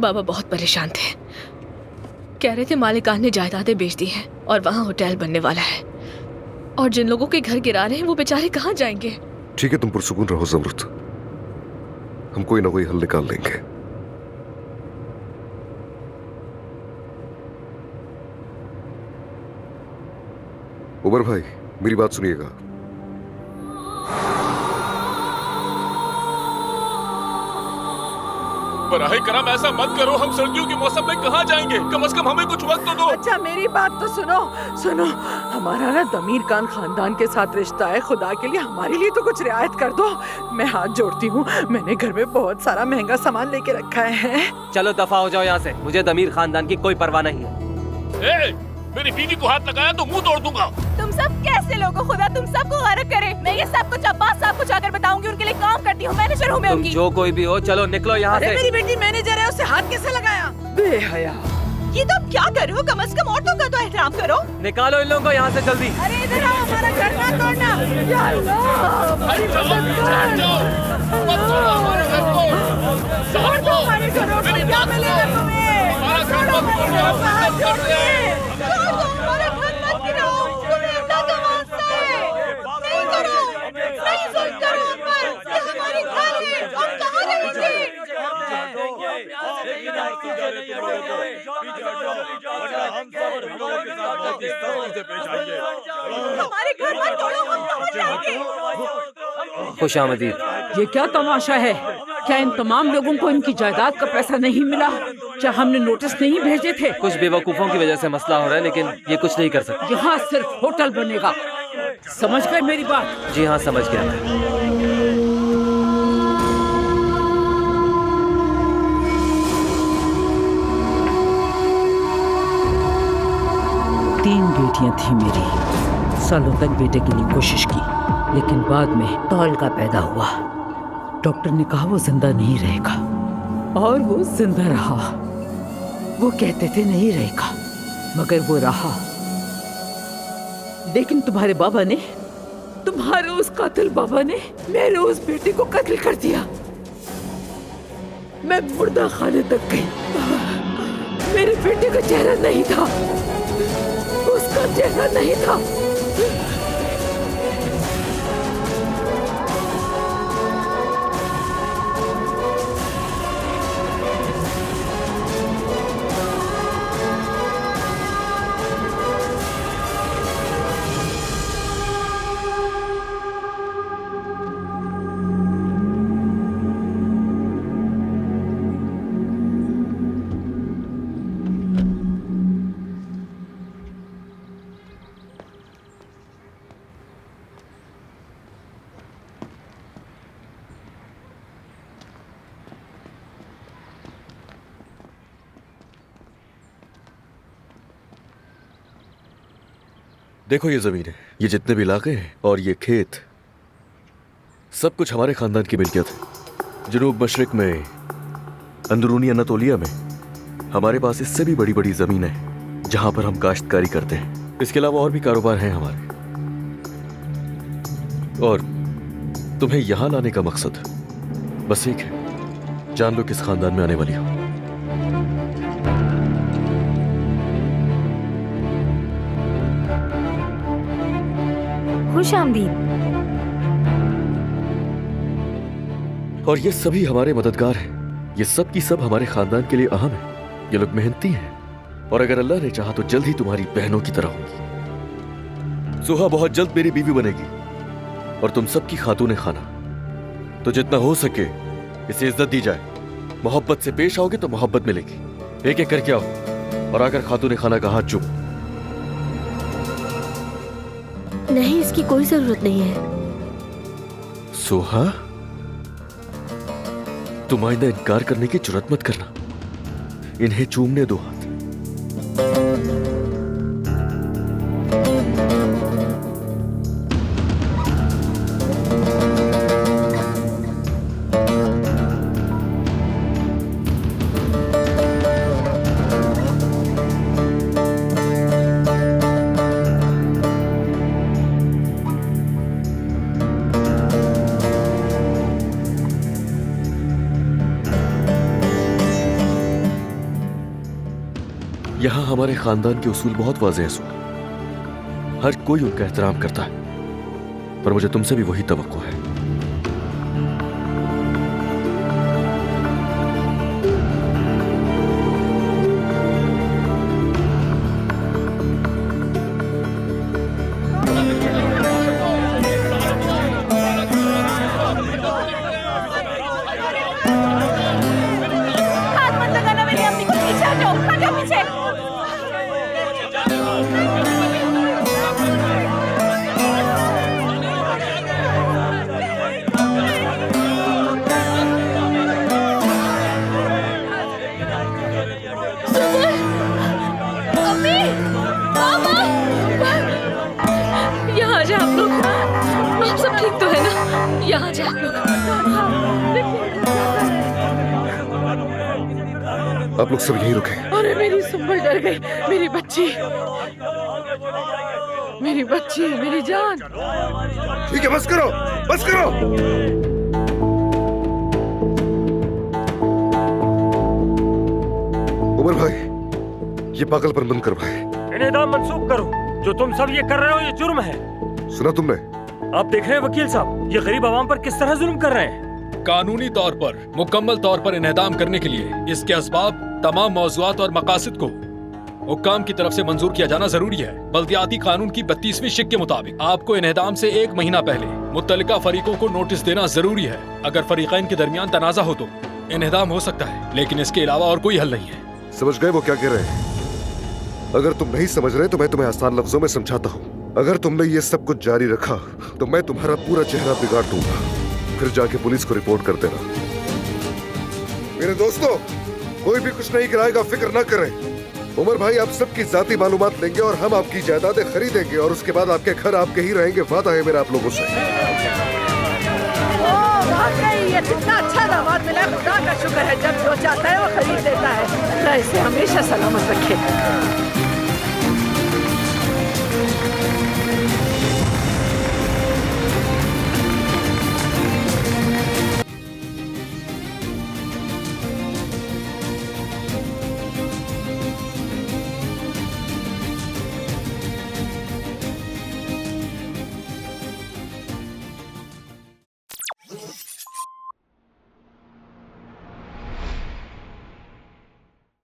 बाबा बहुत परेशान थे। कह रहे थे मालिकान ने जायदादें बेच दी हैं और वहाँ होटल बनने वाला है, और जिन लोगों के घर गिरा रहे हैं वो बेचारे कहाँ जाएंगे। ठीक है, तुम पुरसुकून रहो ज़मरुद, हम कोई ना कोई हल निकाल लेंगे। उमर भाई, मेरी बात सुनिएगा। बराहे करम ऐसा मत करो, हम सर्दियों के मौसम में कहाँ जाएंगे? कम से कम हमें कुछ वक्त तो दो। अच्छा मेरी बात तो सुनो, हमारा ना दमीर खान खानदान के साथ रिश्ता है, खुदा के लिए हमारे लिए तो कुछ रियायत कर दो। मैं हाथ जोड़ती हूँ, मैंने घर में बहुत सारा महंगा सामान लेके रखा है। चलो दफा हो जाओ यहाँ से, मुझे दमीर खानदान की कोई परवाह नहीं है। मेरी बीवी को हाथ लगाया तो मुंह तोड़ दूंगा। तुम सब कैसे लोग हो? खुदा तुम सबको गरक करे। मैं ये सब कुछ अब्बास साहब को जाकर बताऊंगी, उनके लिए काम करती हूँ, मैनेजर हूँ मैं तुम उनकी। जो कोई भी हो, चलो निकलो यहाँ से। मेरी बेटी मैनेजर है, उसे हाथ कैसे लगाया? बेहया। ये तुम क्या कर रहे हो? कम से कम औरतों का तो एहतराम करो। निकालो इन लोगों को यहाँ से जल्दी। अरे इधर आओ, हमारा घर ना तोड़ना। या अल्लाह, हमारी मदद कर। छोड़ दो हमारे घरों को, क्या मिलेगा तुम्हें? छोड़ो हमारे घरों को, हाथ जोड़ के। छोड़ दो हमारा घर मत गिराओ, तुम्हें अल्लाह का वास्ता है। नहीं करो, नहीं जुल्म करो हम पर, ये हमारी घर है, हम कहाँ रहेंगे? हमारे घर मत तोड़ो, हम कहाँ जाएंगे? खुशामदीद। ये क्या तमाशा है? क्या इन तमाम लोगों को इनकी जायदाद का पैसा नहीं मिला? क्या हमने नोटिस नहीं भेजे थे? कुछ बेवकूफों की वजह से मसला हो रहा है, लेकिन ये कुछ नहीं कर सकते। यहाँ सिर्फ होटल बनेगा, समझ गए मेरी बात? जी हाँ, समझ गया मैं। 3 बेटियां थी मेरी। सालों तक बेटे के लिए कोशिश की, लेकिन बाद में तौलका पैदा हुआ। डॉक्टर ने कहा वो जिंदा नहीं रहेगा, और वो जिंदा रहा। वो कहते थे नहीं रहेगा, मगर वो रहा। लेकिन तुम्हारे बाबा ने, तुम्हारे उस कातिल बाबा ने मेरे उस बेटे को कत्ल कर दिया। मैं मुर्दा खाने तक गई, मेरे बेटे का चेहरा नहीं था, उसका चेहरा नहीं था। देखो ये जमीन है, ये जितने भी इलाके हैं और ये खेत, सब कुछ हमारे खानदान की मिल्कियत है। जनूब मशरिक में, अंदरूनी अनातोलिया में हमारे पास इससे भी बड़ी बड़ी जमीन है जहां पर हम काश्तकारी करते हैं। इसके अलावा और भी कारोबार हैं हमारे। और तुम्हें यहां लाने का मकसद बस एक है, जान लो किस खानदान में आने वाली हो। खुश आमदीद। और ये सभी हमारे मददगार हैं। ये सब की सब हमारे खानदान के लिए अहम है। ये लोग मेहनती हैं और अगर अल्लाह ने चाहा तो जल्द ही तुम्हारी बहनों की तरह होंगी। सुहा बहुत जल्द मेरी बीवी बनेगी और तुम सबकी खातून खाना। तो जितना हो सके इसे इज्जत दी जाए। मोहब्बत से पेश आओगे तो मोहब्बत मिलेगी। एक एक करके आओ और आकर खातून खाना का हाथ चूमो। नहीं, इसकी कोई जरूरत नहीं है। सुहा, तुम आइंदा इनकार करने की जुर्रत मत करना। इन्हें चूमने दो हाथ। यहाँ हमारे खानदान के उसूल बहुत वाज़ेह हैं सूल। हर कोई उनका एहतराम करता है, पर मुझे तुमसे भी वही तवक्को है। हाथ मत लगाना मेरी अम्मी को, पीछे हटो, हटो पीछे। अम्मी, मामा, यहाँ आ जाए आप लोग। आप सब ठीक तो है ना? यहाँ आ जाए आप लोग। आप लोग सब यहीं रुके। अरे मेरी सुम्बर डर गई। मेरी बच्ची, मेरी जान। ठीक है, बस करो, बस करो। उमर भाई, ये पागलपन बंद करो भाई। इनेदाम मंसूख करो। जो तुम सब ये कर रहे हो ये जुर्म है। सुना तुमने? आप देख रहे हैं वकील साहब, ये गरीब आवाम पर किस तरह जुल्म कर रहे हैं। कानूनी तौर पर मुकम्मल तौर पर इनेदाम करने के लिए इसके असबाब, तमाम मौज़ूआत और मकासद को हुक्काम की तरफ से मंजूर किया जाना जरूरी है। बल्दियाती कानून की 32वीं शिक के मुताबिक आपको इनेदाम से 1 महीना पहले मुत्तलिका फरीकों को नोटिस देना जरूरी है। अगर फरीकैन के दरमियान तनाज़ा हो तो इनेदाम हो सकता है, लेकिन इसके अलावा और कोई हल नहीं है। समझ गए वो क्या कह रहे हैं? अगर तुम नहीं समझ रहे तो मैं तुम्हें आसान लफ्जों में समझाता हूँ। अगर तुमने ये सब कुछ जारी रखा तो मैं तुम्हारा पूरा चेहरा बिगाड़ दूंगा, फिर जाके पुलिस को रिपोर्ट कर देना। मेरे दोस्तों, कोई भी कुछ नहीं कराएगा, फिक्र न करें। उमर भाई आप सबकी जाती मालूमात लेंगे और हम आपकी जायदादें खरीदेंगे और उसके बाद आपके घर आपके ही रहेंगे। वादा है मेरा आप लोगों से। वाकई ये कितना अच्छा दामाद मिला। खुदा का शुक्र है, जब जो चाहता है वो खरीद लेता है। अल्लाह इसे हमेशा सलामत रखे।